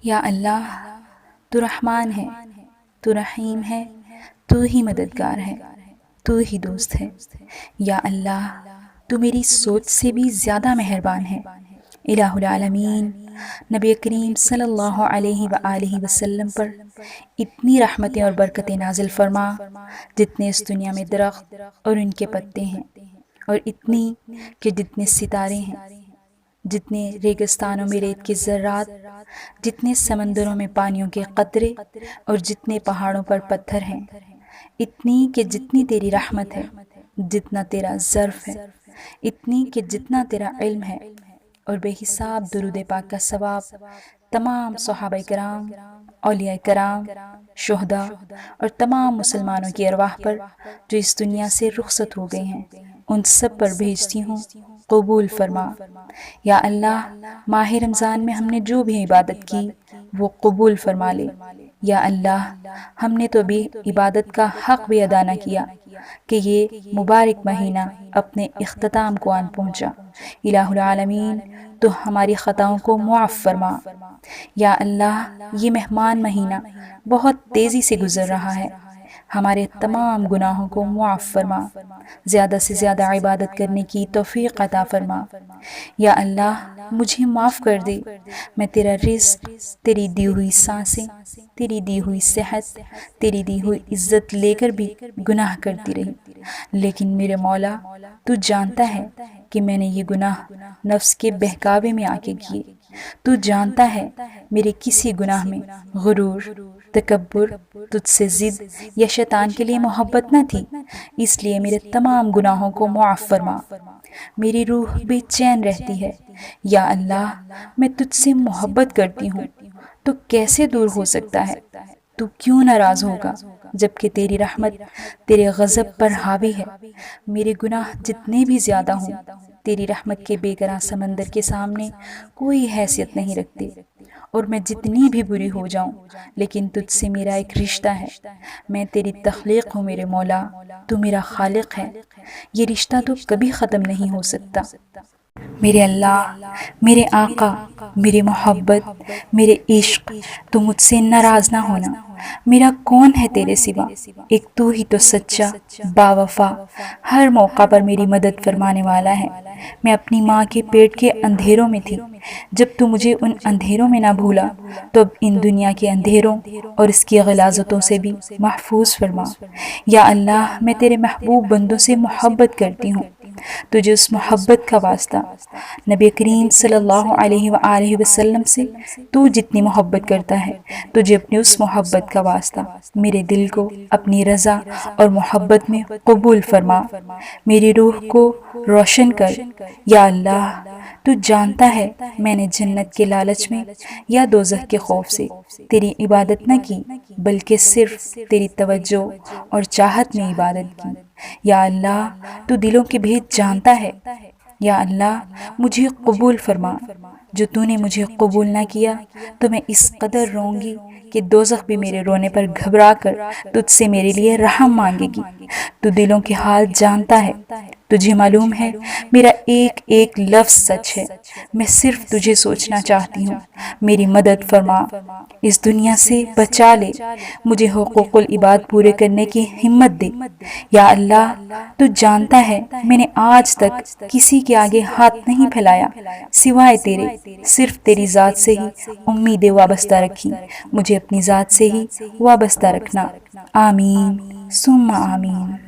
یا اللہ تو رحمان ہے، تو رحیم ہے، تو ہی مددگار ہے، تو ہی دوست ہے۔ یا اللہ تو میری سوچ سے بھی زیادہ مہربان ہے۔ الہ العالمین نبی کریم صلی اللہ علیہ وآلہ وسلم پر اتنی رحمتیں اور برکتیں نازل فرما جتنے اس دنیا میں درخت اور ان کے پتے ہیں، اور اتنی کہ جتنے ستارے ہیں، جتنے ریگستانوں میں ریت کے ذرات، جتنے سمندروں میں پانیوں کے قطرے، اور جتنے پہاڑوں پر پتھر ہیں، اتنی کہ جتنی تیری رحمت ہے، جتنا تیرا ظرف ہے، اتنی کہ جتنا تیرا علم ہے، اور بے حساب درود پاک کا ثواب تمام صحابہ کرام، اولیاء کرام، شہداء اور تمام مسلمانوں کی ارواح پر جو اس دنیا سے رخصت ہو گئے ہیں، ان سب پر بھیجتی ہوں، قبول فرما۔ یا اللہ ماہ رمضان میں ہم نے جو بھی عبادت کی وہ قبول فرما لے۔ یا اللہ ہم نے تو بھی عبادت کا حق بھی ادا نہ کیا کہ یہ مبارک مہینہ اپنے اختتام کو آن پہنچا۔ الہ العالمین تو ہماری خطاؤں کو معاف فرما۔ یا اللہ یہ مہمان مہینہ بہت تیزی سے گزر رہا ہے، ہمارے تمام گناہوں کو معاف فرما، زیادہ سے زیادہ عبادت کرنے کی توفیق عطا فرما۔ یا اللہ مجھے معاف کر دے، میں تیرا رزق، تیری دی ہوئی سانسیں، تیری دی ہوئی صحت، تیری دی ہوئی عزت لے کر بھی گناہ کرتی رہی، لیکن میرے مولا تو جانتا ہے کہ میں نے یہ گناہ نفس کے بہکاوے میں آ کے کیے۔ تو جانتا ہے میرے کسی گناہ میں غرور، تکبر، تجھ سے ضد یا شیطان کے لیے محبت نہ تھی، اس لیے میرے تمام گناہوں کو معاف فرما۔ میری روح بے چین رہتی ہے، یا اللہ میں تجھ سے محبت کرتی ہوں، تو کیسے دور ہو سکتا ہے؟ تو کیوں ناراض ہوگا جبکہ تیری رحمت تیرے غضب پر حاوی ہے؟ میرے گناہ جتنے بھی زیادہ ہوں تیری رحمت کے بے گراں سمندر کے سامنے کوئی حیثیت نہیں رکھتے، اور میں جتنی بھی بری ہو جاؤں لیکن تجھ سے میرا ایک رشتہ ہے۔ میں تیری تخلیق ہوں میرے مولا، تو میرا خالق ہے، یہ رشتہ تو کبھی ختم نہیں ہو سکتا۔ میرے اللہ، میرے آقا، میرے محبت، میرے عشق، تو مجھ سے ناراض نہ ہونا۔ میرا کون ہے تیرے سوا؟ ایک تو ہی تو سچا، باوفا، ہر موقع پر میری مدد فرمانے والا ہے۔ میں اپنی ماں کے پیٹ کے اندھیروں میں تھی، جب تو مجھے ان اندھیروں میں نہ بھولا تو اب ان دنیا کے اندھیروں اور اس کی غلاظتوں سے بھی محفوظ فرما۔ یا اللہ میں تیرے محبوب بندوں سے محبت کرتی ہوں، تجھے اس محبت کا واسطہ نبی کریم صلی اللہ علیہ وآلہ وسلم سے تو جتنی محبت کرتا ہے، تجھے اپنی اس محبت کا واسطہ میرے دل کو اپنی رضا اور محبت میں قبول فرما، میری روح کو روشن کر۔ یا اللہ تو جانتا ہے میں نے جنت کے لالچ میں یا دوزخ کے خوف سے تیری عبادت نہ کی، بلکہ صرف تیری توجہ اور چاہت میں عبادت کی۔ یا اللہ تو دلوں کے بھید جانتا ہے، یا اللہ مجھے قبول فرما۔ جو تو نے مجھے قبول نہ کیا تو میں اس قدر روں گی کہ دوزخ بھی میرے رونے پر گھبرا کر تجھ سے میرے لیے رحم مانگے گی۔ تو دلوں کے حال جانتا ہے، تجھے معلوم ہے میرا ایک ایک لفظ سچ ہے، میں صرف تجھے سوچنا چاہتی ہوں۔ میری مدد فرما، اس دنیا سے بچا لے، مجھے حقوق العباد پورے کرنے کی ہمت دے۔ یا اللہ تو جانتا ہے میں نے آج تک کسی کے آگے ہاتھ نہیں پھیلایا سوائے تیرے، صرف تیری ذات سے ہی امیدیں وابستہ رکھی، مجھے اپنی ذات سے ہی وابستہ رکھنا۔ آمین ثم آمین۔